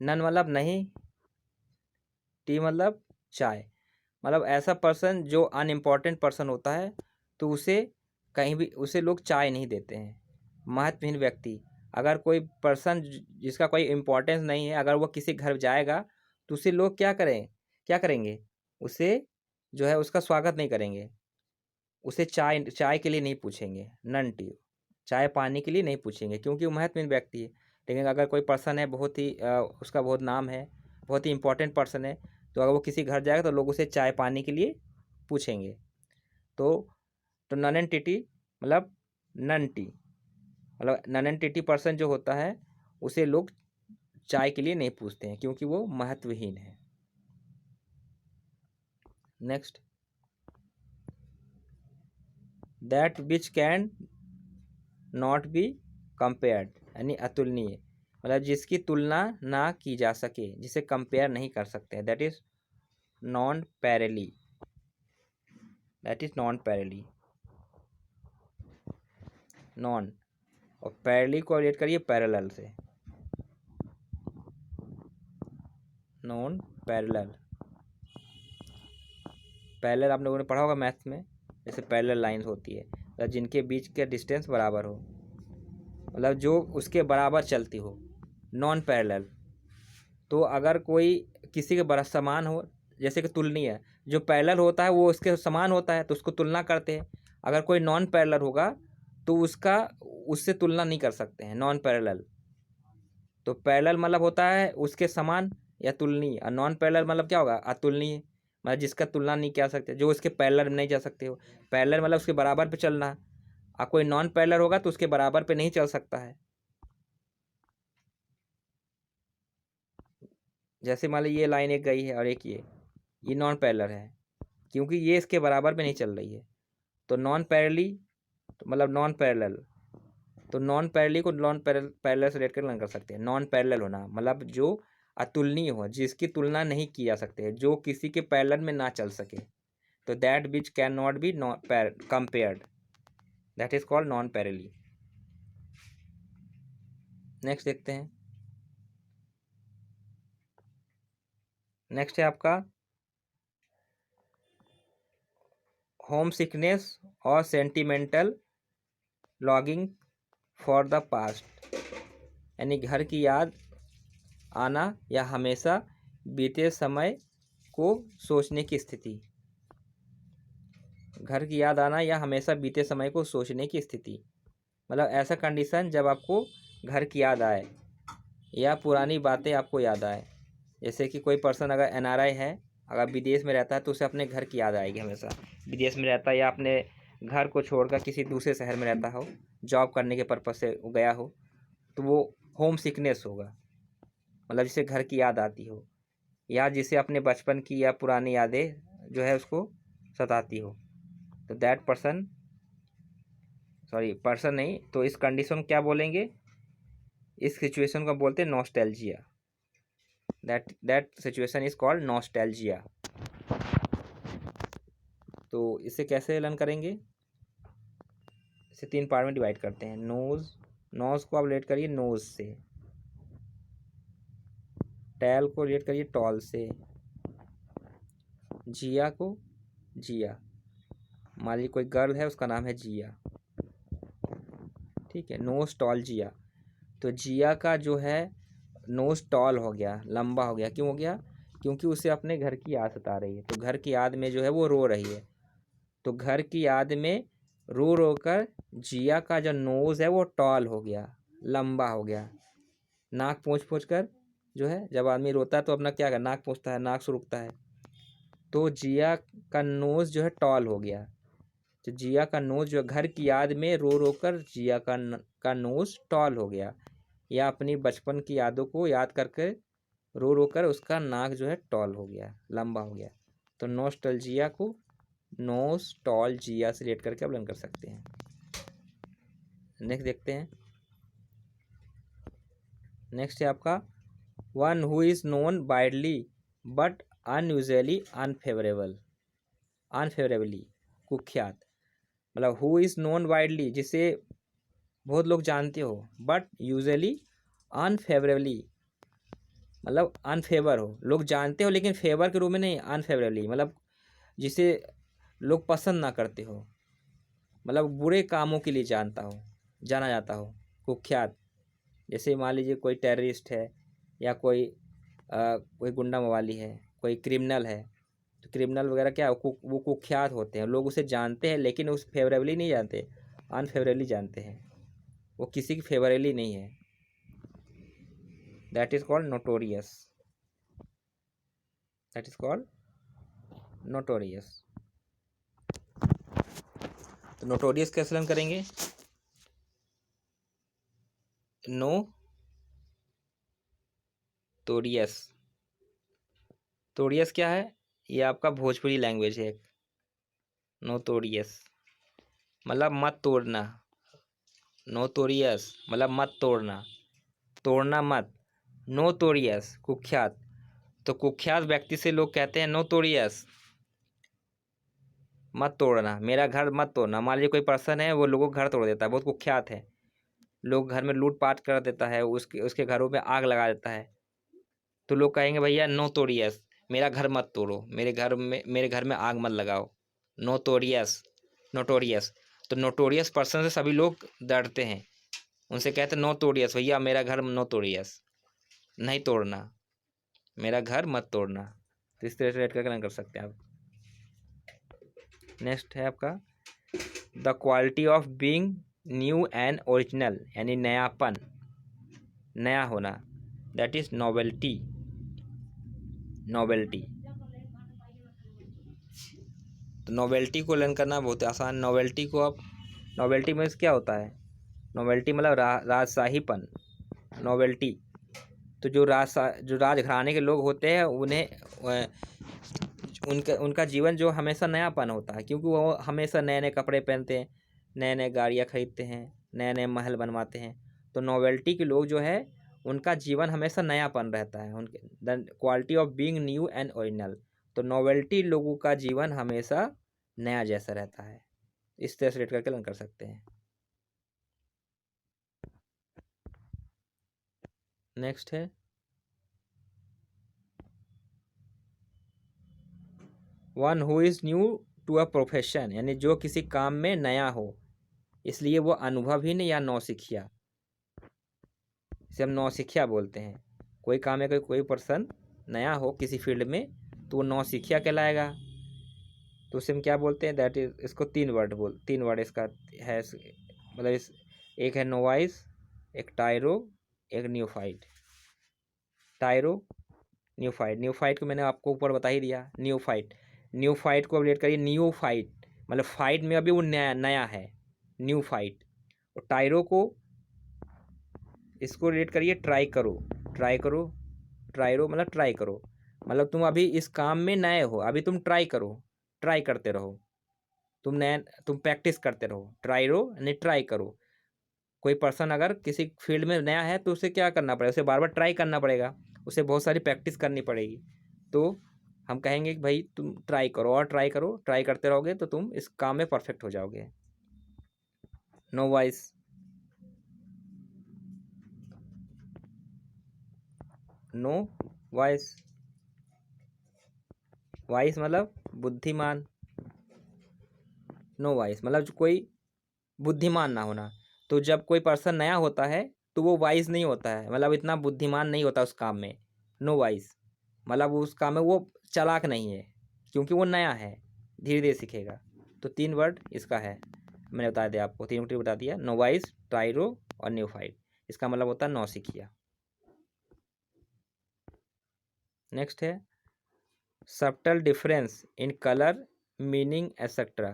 नन मतलब नहीं, टी मतलब चाय। मतलब ऐसा पर्सन जो अनइम्पॉर्टेंट पर्सन होता है, तो उसे कहीं भी उसे लोग चाय नहीं देते हैं। महत्वहीन व्यक्ति, अगर कोई पर्सन जिसका कोई इम्पोर्टेंस नहीं है, अगर वो किसी घर जाएगा, तो उसे लोग क्या करेंगे? उसे जो है उसका स्वागत नहीं करेंगे, उसे चाय चाय के लिए नहीं पूछेंगे, नन टी, चाय पानी के लिए नहीं पूछेंगे, क्योंकि वो महत्वहीन व्यक्ति है। लेकिन अगर कोई पर्सन है बहुत ही उसका बहुत नाम है, बहुत ही इंपॉर्टेंट पर्सन है, तो अगर वो किसी घर जाएगा तो लोग उसे चाय पानी के लिए पूछेंगे। तो तो नन एंटिटी मतलब नन टी, मतलब नन एंटिटी पर्सन जो होता है उसे लोग चाय के लिए नहीं पूछते हैं क्योंकि वो महत्वहीन है। Next, that which can not be compared, यानी अतुलनीय, मतलब जिसकी तुलना ना की जा सके, जिसे कंपेयर नहीं कर सकते, that is nonpareil, that is nonpareil. Non और पैरेली को रिलेट करिए पैरेलल से, नॉन पैरेलल। पैरेलल आप लोगों ने पढ़ा होगा मैथ्स में, जैसे पैरेलल लाइंस होती है, मतलब जिनके बीच के डिस्टेंस बराबर हो, मतलब जो उसके बराबर चलती हो। नॉन पैरेलल तो अगर कोई किसी के बड़ा समान हो, जैसे कि तुलनीय, जो पैरेलल होता है वो उसके समान होता है तो उसको तुलना करते हैं। अगर कोई नॉन पैरेलल होगा तो उसका उससे तुलना नहीं कर सकते हैं, नॉन पैरेलल। तो पैरेलल मतलब होता है उसके समान या तुलनीय, और नॉन पैरेलल मतलब क्या होगा, अतुलनीय, मतलब जिसका तुलना नहीं कर सकते, जो उसके पैरेलल में नहीं जा सकते हो। पैरेलल मतलब उसके बराबर पे चलना, और कोई नॉन पैरेलल होगा तो उसके बराबर पे नहीं चल सकता है। जैसे मान लो ये लाइन एक गई है और एक ये नॉन पैरेलल है क्योंकि ये इसके बराबर में नहीं चल रही है। तो नॉन पैरेली तो मतलब नॉन पैरेलल, तो नॉन पैरेली को नॉन पैरेलल से रिलेट कर सकते हैं। नॉन पैरेलल होना मतलब जो अतुलनीय हो, जिसकी तुलना नहीं की जा सकती है, जो किसी के पैरेलल में ना चल सके, तो that which can not be compared, that is called nonpareil. Next देखते हैं। नेक्स्ट है आपका होम सिकनेस और sentimental longing for the past, यानी घर की याद आना या हमेशा बीते समय को सोचने की स्थिति। घर की याद आना या हमेशा बीते समय को सोचने की स्थिति, मतलब ऐसा कंडीशन जब आपको घर की याद आए या पुरानी बातें आपको याद आए। जैसे कि कोई पर्सन अगर एनआरआई है, अगर विदेश में रहता है तो उसे अपने घर की याद आएगी हमेशा। विदेश में रहता है या अपने घर को छोड़कर किसी दूसरे शहर में रहता हो, जॉब करने के पर्पज़ से गया हो, तो वो होम सिकनेस होगा, मतलब जिसे घर की याद आती हो, या जिसे अपने बचपन की या पुरानी यादें जो है उसको सताती हो, तो दैट पर्सन, सॉरी पर्सन नहीं, तो इस कंडीशन को क्या बोलेंगे, इस सिचुएशन को बोलते हैं nostalgia, that situation is called nostalgia. तो इसे कैसे लर्न करेंगे, इसे 3 पार्ट में डिवाइड करते हैं। नोज, नोज को आप रिलेट करिए नोज से, टैल को रिलेट करिए टॉल से, जिया को जिया, मान लीजिए कोई गर्ल है उसका नाम है जिया, ठीक है, नोज टॉल जिया। तो जिया का जो है नोज टॉल हो गया, लंबा हो गया, क्यों हो गया, क्योंकि उसे अपने घर की याद सता रही है, तो घर की याद में जो है वो रो रही है। तो घर की याद में रो रो कर जिया का जो नोज है वो टॉल हो गया, लंबा हो गया। नाक पूछ पूछ कर जो है, जब आदमी रोता है तो अपना क्या कर, नाक पूछता है, नाक सुरुकता है, तो जिया का नोज जो है टॉल हो गया। तो जिया का नोज जो घर की याद में रो रो कर जिया का नोज टॉल हो गया, या अपनी बचपन की यादों को याद करके रो रो कर उसका नाक जो है टॉल हो गया, लंबा हो गया। तो नॉस्टैल्जिया को नॉस्टैल्जिया से रिलेट करके आप लर्न कर सकते हैं। नेक्स्ट देखते हैं। नेक्स्ट है आपका one who is known widely but unusually unfavourable, unfavourably कुख्यात, मतलब हु इज़ नोन वाइडली जिसे बहुत लोग जानते हो, बट यूजुअली अनफेवरेबली मतलब अनफेवर हो, लोग जानते हो लेकिन फेवर के रूप में नहीं, अनफेवरेबली मतलब जिसे लोग पसंद ना करते हो, मतलब बुरे कामों के लिए जाना जाता हो, कुख्यात। जैसे मान लीजिए कोई टेररिस्ट है या कोई गुंडा मवाली है, कोई क्रिमिनल है, तो क्रिमिनल वगैरह क्या वो कुख्यात होते हैं, लोग उसे जानते हैं लेकिन उस फेवरेबली नहीं जानते, अनफेवरेबली जानते हैं, वो किसी की फेवरेबली नहीं है, that is called notorious, that is called notorious. तो नोटोरियस कैसे लर्न करेंगे? नोटोरियस। टोरियस क्या है? ये आपका भोजपुरी लैंग्वेज है। नोटोरियस मतलब मत तोड़ना। नोटोरियस मतलब मत तोड़ना, तोड़ना मत। नोटोरियस कुख्यात, तो कुख्यात व्यक्ति से लोग कहते हैं नोटोरियस, मत तोड़ना, मेरा घर मत तोड़ना। मान लीजिए कोई पर्सन है, वो लोगों का घर तोड़ देता है, बहुत कुख्यात है, लोग घर में लूटपाट कर देता है, उसके घरों में आग लगा देता है, तो लोग कहेंगे भैया नोटोरियस, मेरा घर मत तोड़ो, मेरे घर में आग मत लगाओ। Notorious, notorious. तो नोटोरियस पर्सन से सभी लोग डरते हैं, उनसे कहते हैं नोटोरियस, भैया मेरा घर नोटोरियस, नहीं तोड़ना, मेरा घर मत तोड़ना। तो इस तरह से रेड करके कर सकते हैं आप। नेक्स्ट है आपका the quality of being new and original, यानी नयापन, नया होना, दैट इज नॉवेल्टी। नॉवेल्टी, तो नॉवेल्टी को लर्न करना बहुत आसान। नॉवेल्टी को आप, नॉवेल्टी मीन्स क्या होता है? नॉवेल्टी मतलब राजशाहीपन, नॉवेल्टी। तो जो राजघराने के लोग होते हैं, उन्हें उनका जीवन जो हमेशा नयापन होता है, क्योंकि वो हमेशा नए नए कपड़े पहनते हैं, नए नए गाड़ियाँ खरीदते हैं, नए नए महल बनवाते हैं। तो नॉवेल्टी के लोग जो है, उनका जीवन हमेशा नयापन रहता है, उनके the quality of being new and original. तो नॉवेल्टी लोगों का जीवन हमेशा नया जैसा रहता है। इस तरह से रेट करके लर्न कर सकते हैं। नेक्स्ट है one who is new to a profession, यानी जो किसी काम में नया हो, इसलिए वो अनुभवहीन या नौसिखिया, इसे हम नौसिखिया बोलते हैं। कोई काम में कोई पर्सन नया हो किसी फील्ड में, तो वो नौसिखिया कहलाएगा। तो उसे हम क्या बोलते हैं? दैट इज, इसको तीन वर्ड इसका है, मतलब इस, एक है नोवाइस, एक टायरो, एक न्यूफाइट। टायरो, न्यूफाइट। न्यूफाइट को मैंने आपको ऊपर बता ही दिया। न्यूफाइट, न्यूफाइट को रिलेट करिए न्यूफाइट, मतलब फाइट में अभी वो नया नया है, न्यूफाइट। और टायरो को, इसको रिलेट करिए ट्राई करो, ट्राई करो, ट्रायरो मतलब ट्राई करो, मतलब तुम अभी इस काम में नए हो, अभी तुम ट्राई करो, ट्राई करते रहो, तुम प्रैक्टिस करते रहो। ट्राइरो यानी ट्राई करो। कोई पर्सन अगर किसी फील्ड में नया है, तो उसे क्या करना पड़ेगा? उसे बार बार ट्राई करना पड़ेगा, उसे बहुत सारी प्रैक्टिस करनी पड़ेगी। तो हम कहेंगे कि भाई तुम ट्राई करो और ट्राई करो, ट्राई करते रहोगे तो तुम इस काम में परफेक्ट हो जाओगे। No vice, no vice, vice मतलब बुद्धिमान, नो वाइस मतलब कोई बुद्धिमान ना होना। तो जब कोई पर्सन नया होता है, तो वो वाइज नहीं होता है, मतलब इतना बुद्धिमान नहीं होता उस काम में। नो वाइज मतलब उस काम में वो चालाक नहीं है, क्योंकि वो नया है, धीरे धीरे सीखेगा। तो तीन वर्ड इसका है, मैंने बता दिया आपको, तीन वर्ड बता दिया, नो वाइज, ट्राइरो और न्यूफाइड। इसका मतलब होता है नौसिखिया। नेक्स्ट है subtle difference in colour, meaning etcetera,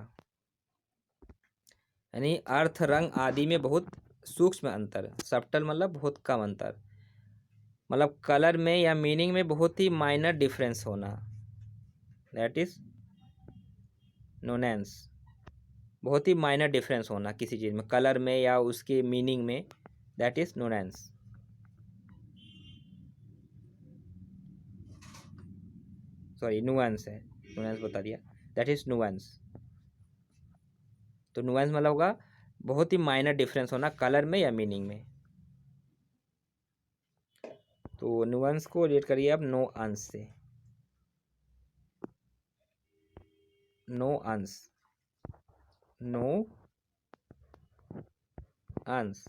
यानी अर्थ, रंग आदि में बहुत सूक्ष्म अंतर। सबटल मतलब बहुत कम अंतर, मतलब कलर में या मीनिंग में बहुत ही माइनर डिफरेंस होना, दैट इज नोनेंस। बहुत ही माइनर डिफरेंस होना किसी चीज़ में, कलर में या उसके मीनिंग में, दैट इज नोनेंस। सॉरी नुएंस है, नुएंस बता दिया, दैट इज नुएंस। तो नुएंस मतलब होगा बहुत ही माइनर डिफरेंस होना कलर में या मीनिंग में। तो नुएंस को रेट करिए आप नो अंश से, नो अंश, नो अंश।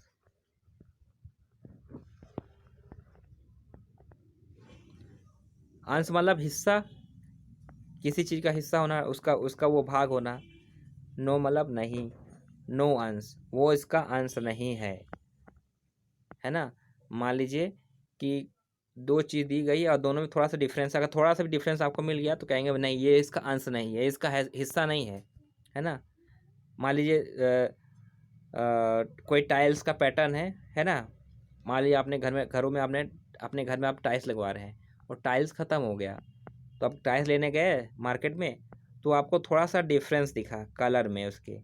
अंश मतलब हिस्सा, किसी चीज़ का हिस्सा होना, उसका उसका वो भाग होना। नो मतलब नहीं, नो अंश, वो इसका अंश नहीं है ना। मान लीजिए कि दो चीज़ दी गई और दोनों में थोड़ा सा डिफरेंस, अगर थोड़ा सा भी डिफरेंस आपको मिल गया, तो कहेंगे नहीं ये इसका अंश नहीं है, इसका हिस्सा नहीं है ना। मान लीजिए कोई टाइल्स का पैटर्न है ना। मान लीजिए आपने घरों में आपने अपने घर में आप टाइल्स लगवा रहे हैं और टाइल्स ख़त्म हो गया, तो आप टाइल्स लेने गए मार्केट में, तो आपको थोड़ा सा डिफरेंस दिखा कलर में उसके,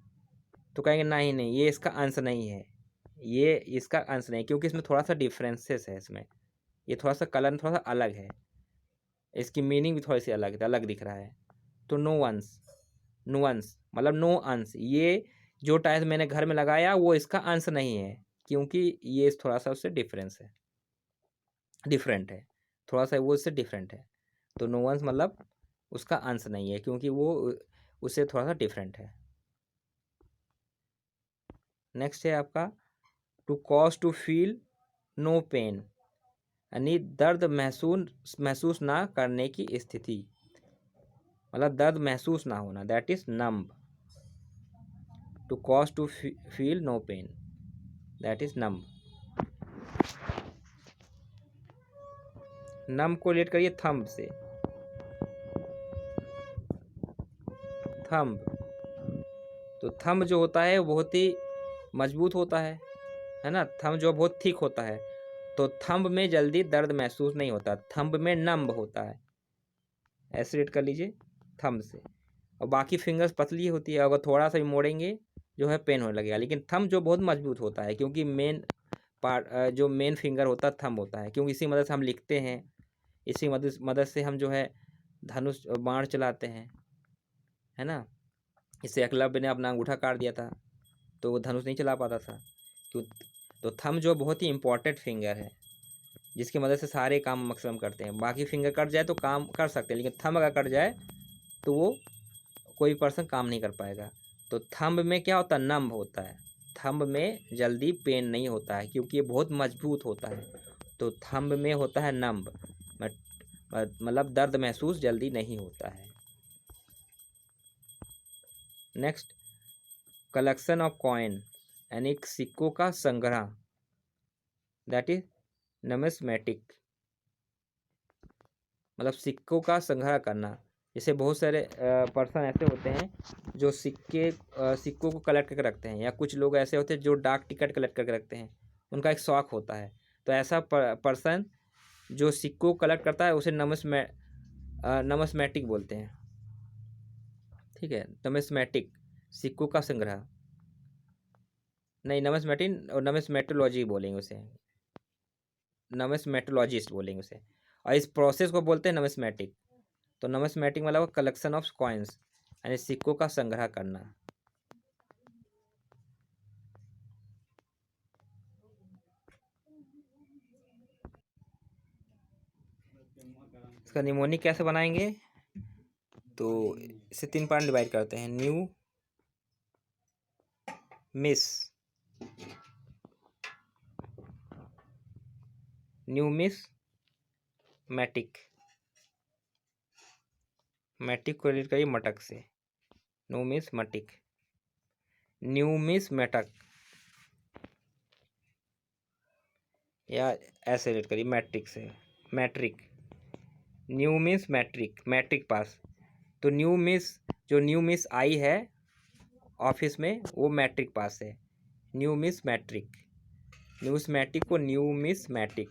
तो कहेंगे नहीं नहीं ये इसका अंश नहीं है, ये इसका अंश नहीं, क्योंकि इसमें थोड़ा सा डिफरेंसेस है, इसमें ये थोड़ा सा कलर थोड़ा सा अलग है, इसकी मीनिंग भी थोड़ी सी अलग दिख रहा है। तो नो अंश, नो अंश मतलब नो अंश, ये जो टाइल्स मैंने घर में लगाया वो इसका अंश नहीं है, क्योंकि ये थोड़ा सा उससे डिफरेंस है, डिफरेंट है, थोड़ा सा वो उससे डिफरेंट है। तो नो अंश मतलब उसका अंश नहीं है, क्योंकि वो उससे थोड़ा सा डिफरेंट है। नेक्स्ट है आपका to cause to feel no pain, यानी दर्द महसूस ना करने की स्थिति, मतलब दर्द महसूस ना होना, that is numb. To cause to feel no pain, that is numb. Numb को रिलेट करिए थंब से, थंब। तो थंब जो होता है वो बहुत ही मजबूत होता है ना, थंब जो बहुत थिक होता है, तो थंब में जल्दी दर्द महसूस नहीं होता, थंब में नम्ब होता है, ऐसे रेट कर लीजिए थंब से। और बाकी फिंगर्स पतली होती है, अगर थोड़ा सा भी मोड़ेंगे जो है पेन होने लगेगा, लेकिन थंब जो बहुत मजबूत होता है, क्योंकि मेन पार्ट जो मेन फिंगर होता है थंब होता है, क्योंकि इसी मदद से हम लिखते हैं, इसी मदद से हम जो है धनुष बाण चलाते हैं, है ना। इससे एकलव्य ने अपना अंगूठा काट दिया था, तो वो धनुष नहीं चला पाता था, क्यों। तो थंब जो बहुत ही इम्पोर्टेंट फिंगर है, जिसकी मदद से सारे काम मैक्सिमम करते हैं। बाकी फिंगर कट जाए तो काम कर सकते हैं, लेकिन थंब अगर कट जाए तो वो कोई पर्सन काम नहीं कर पाएगा। तो थंब में क्या होता है, नम्ब होता है, थंब में जल्दी पेन नहीं होता है, क्योंकि ये बहुत मजबूत होता है। तो थंब में होता है नम्ब, मतलब दर्द महसूस जल्दी नहीं होता है। नेक्स्ट, कलेक्शन ऑफ कॉइन, यानी सिक्कों का संग्रह, दैट इज नमिस्मेटिक, मतलब सिक्कों का संग्रह करना। जैसे बहुत सारे पर्सन ऐसे होते हैं जो सिक्कों को कलेक्ट करके रखते हैं, या कुछ लोग ऐसे होते हैं जो डाक टिकट कलेक्ट करके रखते हैं, उनका एक शौक होता है। तो ऐसा पर्सन जो सिक्कों को कलेक्ट करता है उसे नमिस्मेटिक बोलते हैं, ठीक है। नमिस्मेटिक, सिक्कों का संग्रह नहीं, नमिस्मेटिक और नमिस्मेटोलॉजी बोलेंगे उसे, नमिस्मेटोलॉजिस्ट बोलेंगे उसे, और इस प्रोसेस को बोलते हैं नमिस्मेटिक। तो नमिस्मेटिक मतलब कलेक्शन ऑफ कॉइन्स, यानी सिक्कों का संग्रह करना। इसका निमोनिक कैसे बनाएंगे, तो इसे 3 पार्ट डिवाइड करते हैं। न्यू मिस मैटिक, मैटिक को रिलेट करिए मटक से, न्यूमिस मटिक, न्यूमिस मैटक, या ऐसे रिलेट करिए मैट्रिक से, मैट्रिक, न्यूमिस मैट्रिक, मैट्रिक पास। तो जो न्यू मिस आई है ऑफिस में वो मैट्रिक पास है, new miss matric, numismatic को न्यू मिस मैट्रिक।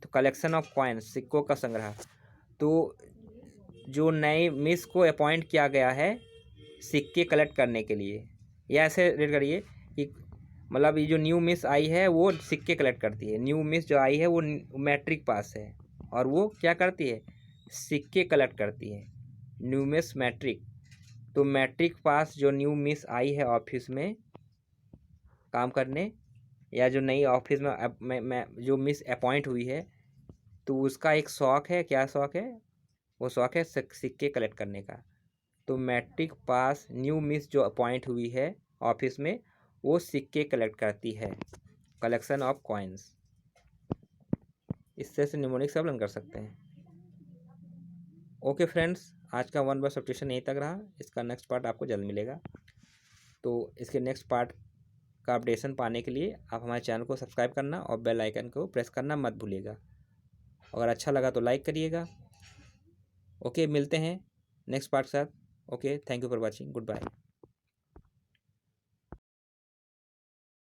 तो कलेक्शन ऑफ कॉइन, सिक्कों का संग्रह। तो जो नए मिस को अपॉइंट किया गया है सिक्के कलेक्ट करने के लिए, या ऐसे रेट करिए कि मतलब ये जो न्यू मिस आई है वो सिक्के कलेक्ट करती है, न्यू मिस जो आई है वो मैट्रिक पास है और वो क्या करती है, सिक्के कलेक्ट करती है, न्यू मिस मैट्रिक। तो मैट्रिक पास जो न्यू मिस आई है ऑफिस में काम करने, या जो नई ऑफिस में जो मिस अपॉइंट हुई है, तो उसका एक शौक है, क्या शौक है, वो शौक है सिक्के कलेक्ट करने का। तो मैट्रिक पास न्यू मिस जो अपॉइंट हुई है ऑफिस में वो सिक्के कलेक्ट करती है, कलेक्शन ऑफ कॉइन्स। इससे निमोनिक सब रन कर सकते हैं। ओके फ्रेंड्स, आज का 1 वर्ड सब्स्टिट्यूशन यहीं तक रहा, इसका नेक्स्ट पार्ट आपको जल्द मिलेगा। तो इसके नेक्स्ट पार्ट का अपडेशन पाने के लिए आप हमारे चैनल को सब्सक्राइब करना और बेल आइकन को प्रेस करना मत भूलिएगा। अगर अच्छा लगा तो लाइक करिएगा। ओके, मिलते हैं नेक्स्ट पार्ट के साथ। Okay, thank you for watching, good bye.